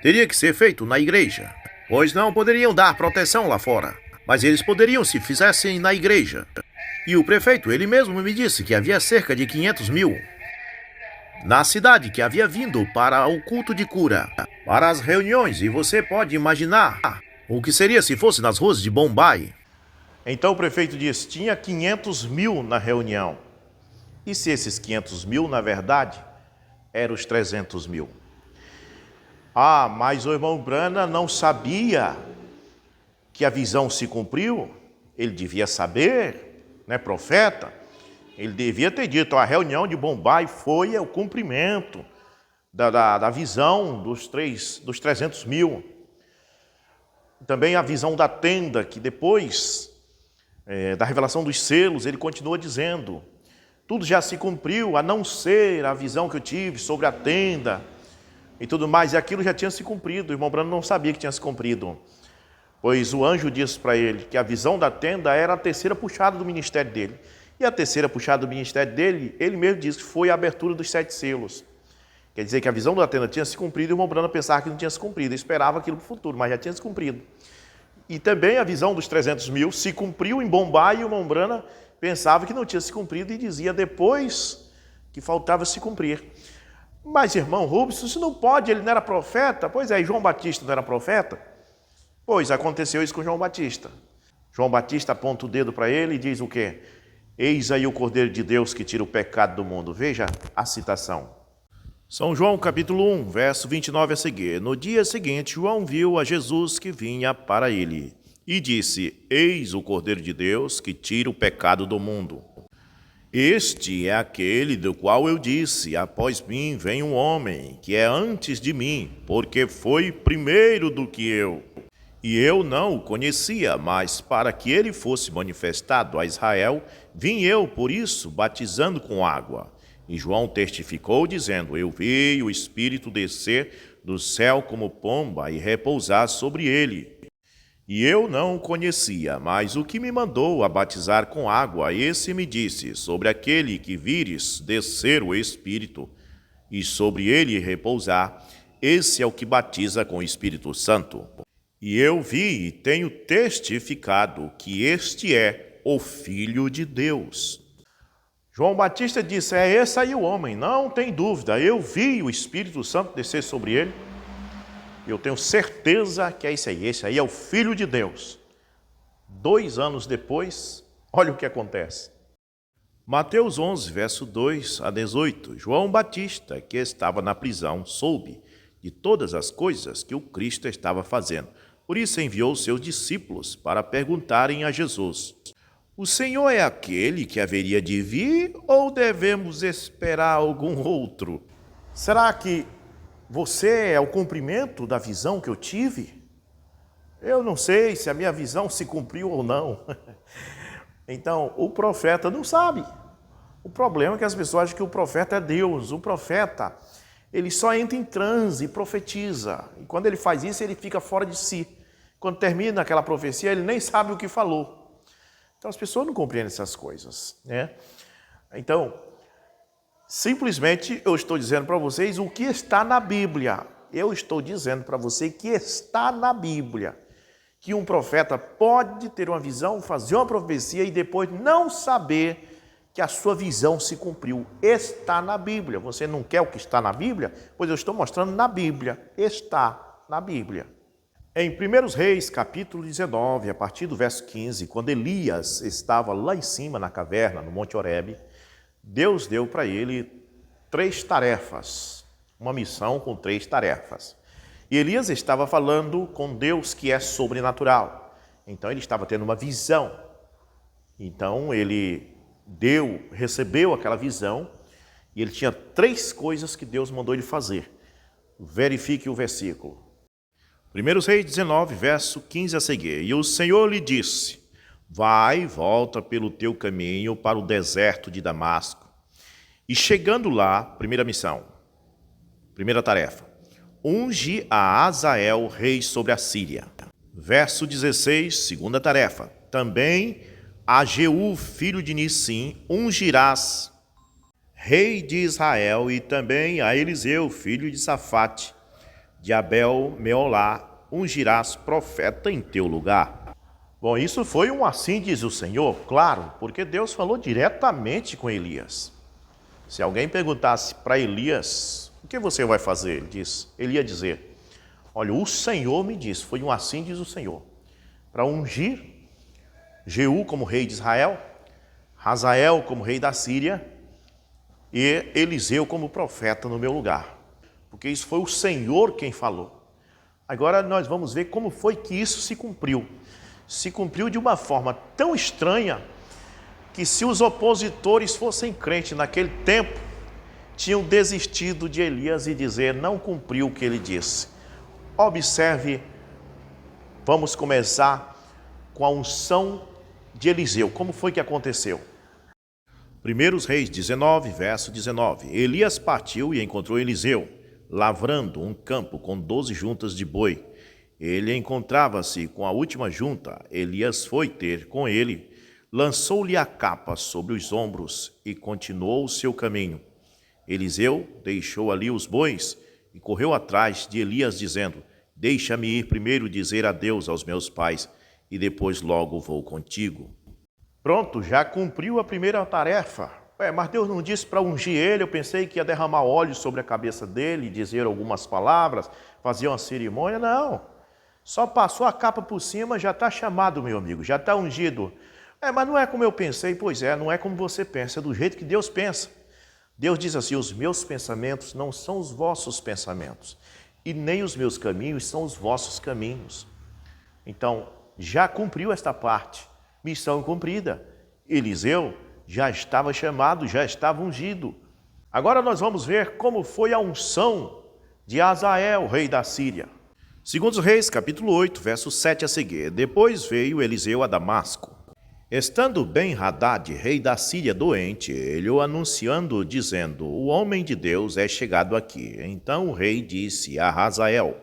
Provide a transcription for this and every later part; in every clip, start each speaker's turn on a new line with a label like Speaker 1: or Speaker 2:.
Speaker 1: Teria que ser feito na igreja, pois não poderiam dar proteção lá fora, mas eles poderiam se fizessem na igreja. E o prefeito, ele mesmo me disse que havia cerca de 500 mil na cidade que havia vindo para o culto de cura, para as reuniões, e você pode imaginar o que seria se fosse nas ruas de Bombay. Então o prefeito disse, tinha 500 mil na reunião. E se esses 500 mil, na verdade, eram os 300 mil? Ah, mas o irmão Brana não sabia que a visão se cumpriu. Ele devia saber, né, profeta? Ele devia ter dito, a reunião de Bombay foi o cumprimento da visão dos 300 mil. Também a visão da tenda, que depois da revelação dos selos, ele continua dizendo, tudo já se cumpriu, a não ser a visão que eu tive sobre a tenda e tudo mais, e aquilo já tinha se cumprido. O irmão Brano não sabia que tinha se cumprido, pois o anjo disse para ele que a visão da tenda era a terceira puxada do ministério dele. E a terceira puxada do ministério dele, ele mesmo disse que foi a abertura dos 7 selos. Quer dizer que a visão da tenda tinha se cumprido e o irmão Brano pensava que não tinha se cumprido, ele esperava aquilo para o futuro, mas já tinha se cumprido. E também a visão dos 300 mil se cumpriu em Bombay e o irmão Brana pensava que não tinha se cumprido e dizia depois que faltava se cumprir. Mas, irmão Rubens, isso não pode, ele não era profeta? Pois é, e João Batista não era profeta? Pois, aconteceu isso com João Batista. João Batista aponta o dedo para ele e diz o quê? Eis aí o Cordeiro de Deus que tira o pecado do mundo. Veja a citação. São João capítulo 1, verso 29 a seguir. No dia seguinte, João viu a Jesus que vinha para ele e disse, eis o Cordeiro de Deus que tira o pecado do mundo. Este é aquele do qual eu disse, após mim vem um homem que é antes de mim, porque foi primeiro do que eu. E eu não o conhecia, mas para que ele fosse manifestado a Israel, vim eu, por isso, batizando com água. E João testificou, dizendo, eu vi o Espírito descer do céu como pomba e repousar sobre ele. E eu não o conhecia, mas o que me mandou a batizar com água, esse me disse, sobre aquele que vires descer o Espírito, e sobre ele repousar, esse é o que batiza com o Espírito Santo. E eu vi e tenho testificado que este é o Filho de Deus. João Batista disse, é esse aí o homem, não tem dúvida, eu vi o Espírito Santo descer sobre ele, eu tenho certeza que é esse aí é o Filho de Deus. 2 anos depois, olha o que acontece. Mateus 11, verso 2 a 18, João Batista, que estava na prisão, soube de todas as coisas que o Cristo estava fazendo. Por isso enviou seus discípulos para perguntarem a Jesus, o Senhor é aquele que haveria de vir ou devemos esperar algum outro? Será que você é o cumprimento da visão que eu tive? Eu não sei se a minha visão se cumpriu ou não. Então, o profeta não sabe. O problema é que as pessoas acham que o profeta é Deus. O profeta, ele só entra em transe e profetiza. E quando ele faz isso, ele fica fora de si. Quando termina aquela profecia, ele nem sabe o que falou. Então, as pessoas não compreendem essas coisas, né? Então, simplesmente eu estou dizendo para vocês o que está na Bíblia. Eu estou dizendo para você que está na Bíblia. Que um profeta pode ter uma visão, fazer uma profecia e depois não saber que a sua visão se cumpriu. Está na Bíblia. Você não quer o que está na Bíblia? Pois eu estou mostrando na Bíblia. Está na Bíblia. Em 1 Reis, capítulo 19, a partir do verso 15, quando Elias estava lá em cima na caverna, no Monte Horebe, Deus deu para ele 3 tarefas, uma missão com 3 tarefas. E Elias estava falando com Deus que é sobrenatural. Então ele estava tendo uma visão. Então ele recebeu aquela visão e ele tinha 3 coisas que Deus mandou ele fazer. Verifique o versículo. 1 Reis 19, verso 15 a seguir. E o Senhor lhe disse, vai e volta pelo teu caminho para o deserto de Damasco. E chegando lá, primeira missão, primeira tarefa, unge a Azael, rei sobre a Síria. Verso 16, segunda tarefa, também a Jeú, filho de Nissim, ungirás, rei de Israel, e também a Eliseu, filho de Safate, de Abel Meolá, ungirás profeta em teu lugar. Bom, isso foi um assim diz o Senhor, claro, porque Deus falou diretamente com Elias. Se alguém perguntasse para Elias, o que você vai fazer? Ele ia dizer, olha, o Senhor me disse, foi um assim diz o Senhor, para ungir Jeú como rei de Israel, Hazael como rei da Síria e Eliseu como profeta no meu lugar. Porque isso foi o Senhor quem falou. Agora nós vamos ver como foi que isso se cumpriu. Se cumpriu de uma forma tão estranha que se os opositores fossem crentes naquele tempo, tinham desistido de Elias e dizer, não cumpriu o que ele disse. Observe, vamos começar com a unção de Eliseu. Como foi que aconteceu? 1 Reis 19, verso 19. Elias partiu e encontrou Eliseu, lavrando um campo com 12 juntas de boi. Ele encontrava-se com a última junta. Elias foi ter com ele, lançou-lhe a capa sobre os ombros e continuou o seu caminho. Eliseu deixou ali os bois e correu atrás de Elias, dizendo, deixa-me ir primeiro dizer adeus aos meus pais e depois logo vou contigo. Pronto, já cumpriu a primeira tarefa. Mas Deus não disse para ungir ele, eu pensei que ia derramar óleo sobre a cabeça dele, dizer algumas palavras, fazer uma cerimônia, não. Só passou a capa por cima, já está chamado, meu amigo, já está ungido. Mas não é como eu pensei, pois é, não é como você pensa, é do jeito que Deus pensa. Deus diz assim, os meus pensamentos não são os vossos pensamentos, e nem os meus caminhos são os vossos caminhos. Então, já cumpriu esta parte, missão cumprida. Eliseu já estava chamado, já estava ungido. Agora nós vamos ver como foi a unção de Hazael, rei da Síria. 2 Reis, capítulo 8, verso 7 a seguir. Depois veio Eliseu a Damasco. Estando Ben-Hadad, rei da Síria, doente, ele o anunciando, dizendo, o homem de Deus é chegado aqui. Então o rei disse a Hazael,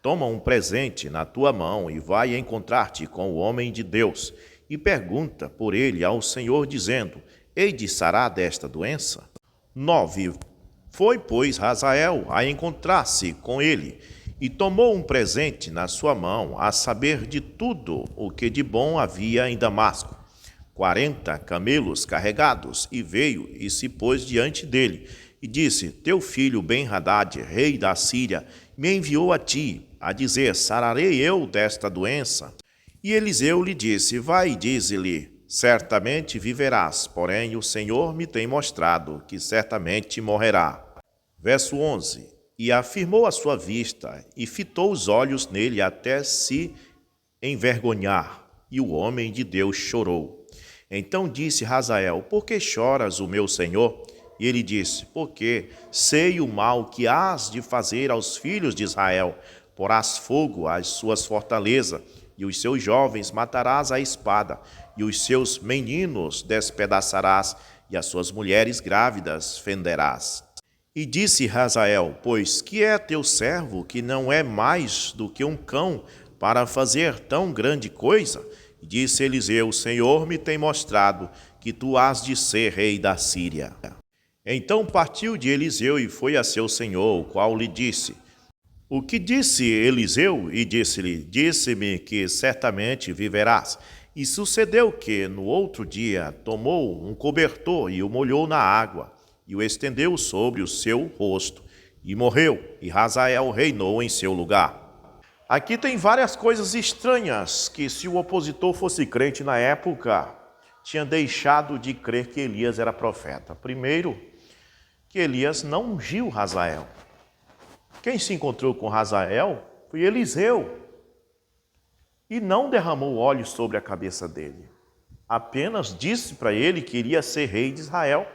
Speaker 1: toma um presente na tua mão e vai encontrar-te com o homem de Deus e pergunta por ele ao Senhor, dizendo, hei de sarar desta doença? 9. Foi, pois, Hazael a encontrar-se com ele e tomou um presente na sua mão, a saber de tudo o que de bom havia em Damasco, 40 camelos carregados, e veio e se pôs diante dele, e disse, teu filho Ben-Hadad, rei da Síria, me enviou a ti, a dizer, sararei eu desta doença? E Eliseu lhe disse, vai e dize-lhe, certamente viverás, porém o Senhor me tem mostrado que certamente morrerá. Verso 11. E afirmou a sua vista, e fitou os olhos nele até se envergonhar, e o homem de Deus chorou. Então disse Hazael, por que choras, o meu senhor? E ele disse, porque sei o mal que hás de fazer aos filhos de Israel, porás fogo às suas fortalezas, e os seus jovens matarás à espada, e os seus meninos despedaçarás, e as suas mulheres grávidas fenderás. E disse Hazael, pois que é teu servo, que não é mais do que um cão, para fazer tão grande coisa? E disse Eliseu, o Senhor me tem mostrado que tu has de ser rei da Síria. Então partiu de Eliseu e foi a seu senhor, o qual lhe disse, o que disse Eliseu? E disse-lhe, disse-me que certamente viverás. E sucedeu que, no outro dia, tomou um cobertor e o molhou na água, e o estendeu sobre o seu rosto, e morreu, e Hazael reinou em seu lugar. Aqui tem várias coisas estranhas, que se o opositor fosse crente na época, tinha deixado de crer que Elias era profeta. Primeiro, que Elias não ungiu Hazael. Quem se encontrou com Hazael foi Eliseu, e não derramou óleo sobre a cabeça dele. Apenas disse para ele que iria ser rei de Israel.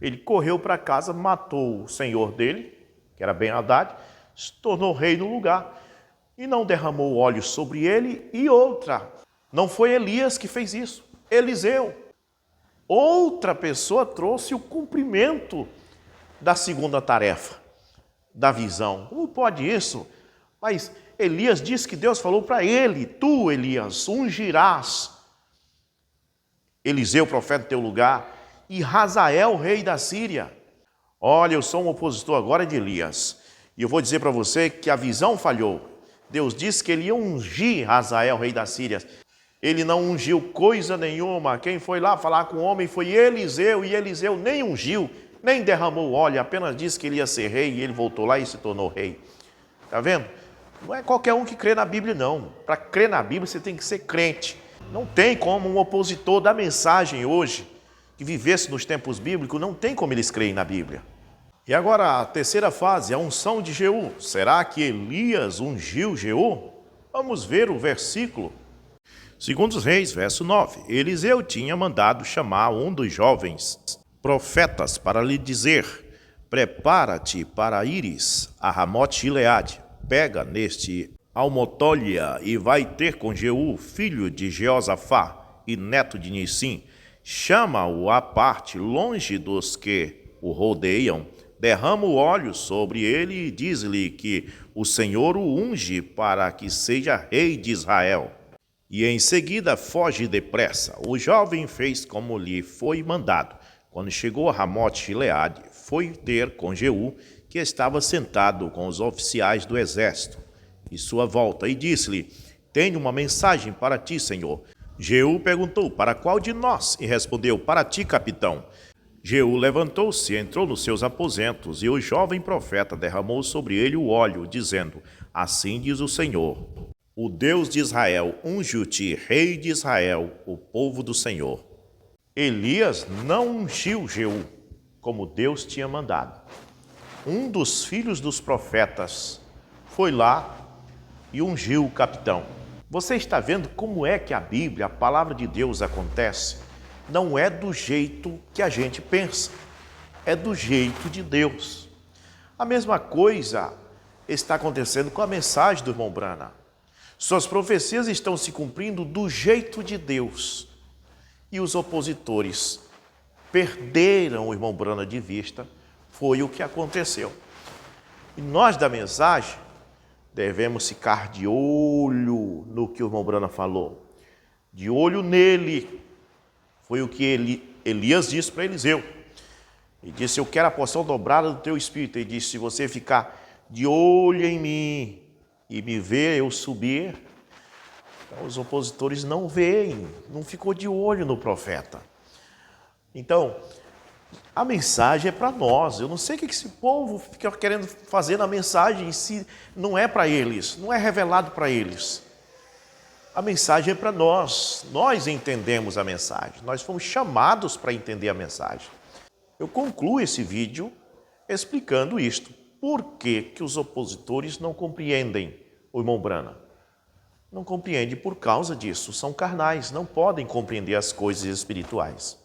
Speaker 1: Ele correu para casa, matou o senhor dele, que era Ben-Hadad, se tornou rei no lugar, e não derramou óleo sobre ele. E outra, não foi Elias que fez isso, Eliseu. Outra pessoa trouxe o cumprimento da segunda tarefa, da visão. Como pode isso? Mas Elias disse que Deus falou para ele, tu, Elias, ungirás Eliseu, profeta, em teu lugar, e Hazael, rei da Síria. Olha, eu sou um opositor agora de Elias. E eu vou dizer para você que a visão falhou. Deus disse que ele ia ungir Hazael, rei da Síria. Ele não ungiu coisa nenhuma. Quem foi lá falar com o homem foi Eliseu, e Eliseu nem ungiu, nem derramou óleo, apenas disse que ele ia ser rei, e ele voltou lá e se tornou rei. Está vendo? Não é qualquer um que crê na Bíblia, não. Para crer na Bíblia, você tem que ser crente. Não tem como um opositor da mensagem hoje, que vivesse nos tempos bíblicos, não tem como eles creem na Bíblia. E agora a terceira fase, a unção de Jeú. Será que Elias ungiu Jeú? Vamos ver o versículo. Segundo os Reis, verso 9. Eliseu tinha mandado chamar um dos jovens profetas para lhe dizer: prepara-te para ires a Ramote-Gileade. Pega neste Almotólia e vai ter com Jeú, filho de Jeosafá e neto de Nissim. Chama-o à parte, longe dos que o rodeiam. Derrama o óleo sobre ele e diz-lhe que o Senhor o unge para que seja rei de Israel. E em seguida foge depressa. O jovem fez como lhe foi mandado. Quando chegou a Ramote-Gileade, foi ter com Jeú, que estava sentado com os oficiais do exército, e sua volta, e disse-lhe: tenho uma mensagem para ti, Senhor. Jeú perguntou: para qual de nós? E respondeu: para ti, capitão. Jeú levantou-se e entrou nos seus aposentos, e o jovem profeta derramou sobre ele o óleo, dizendo: assim diz o Senhor, o Deus de Israel, ungiu-te rei de Israel, o povo do Senhor. Elias não ungiu Jeú, como Deus tinha mandado. Um dos filhos dos profetas foi lá e ungiu o capitão. Você está vendo como é que a Bíblia, a palavra de Deus, acontece? Não é do jeito que a gente pensa, é do jeito de Deus. A mesma coisa está acontecendo com a mensagem do irmão Brana. Suas profecias estão se cumprindo do jeito de Deus. E os opositores perderam o irmão Brana de vista. Foi o que aconteceu. E nós da mensagem devemos ficar de olho no que o irmão Brana falou. De olho nele. Foi o que Elias disse para Eliseu. Ele disse: eu quero a porção dobrada do teu espírito. Ele disse: se você ficar de olho em mim e me ver eu subir, então os opositores não veem, não ficou de olho no profeta. Então, a mensagem é para nós. Eu não sei o que esse povo fica querendo fazer na mensagem se não é para eles, não é revelado para eles. A mensagem é para nós, nós entendemos a mensagem, nós fomos chamados para entender a mensagem. Eu concluo esse vídeo explicando isto. Por que que os opositores não compreendem o irmão Brana? Não compreendem por causa disso, são carnais, não podem compreender as coisas espirituais.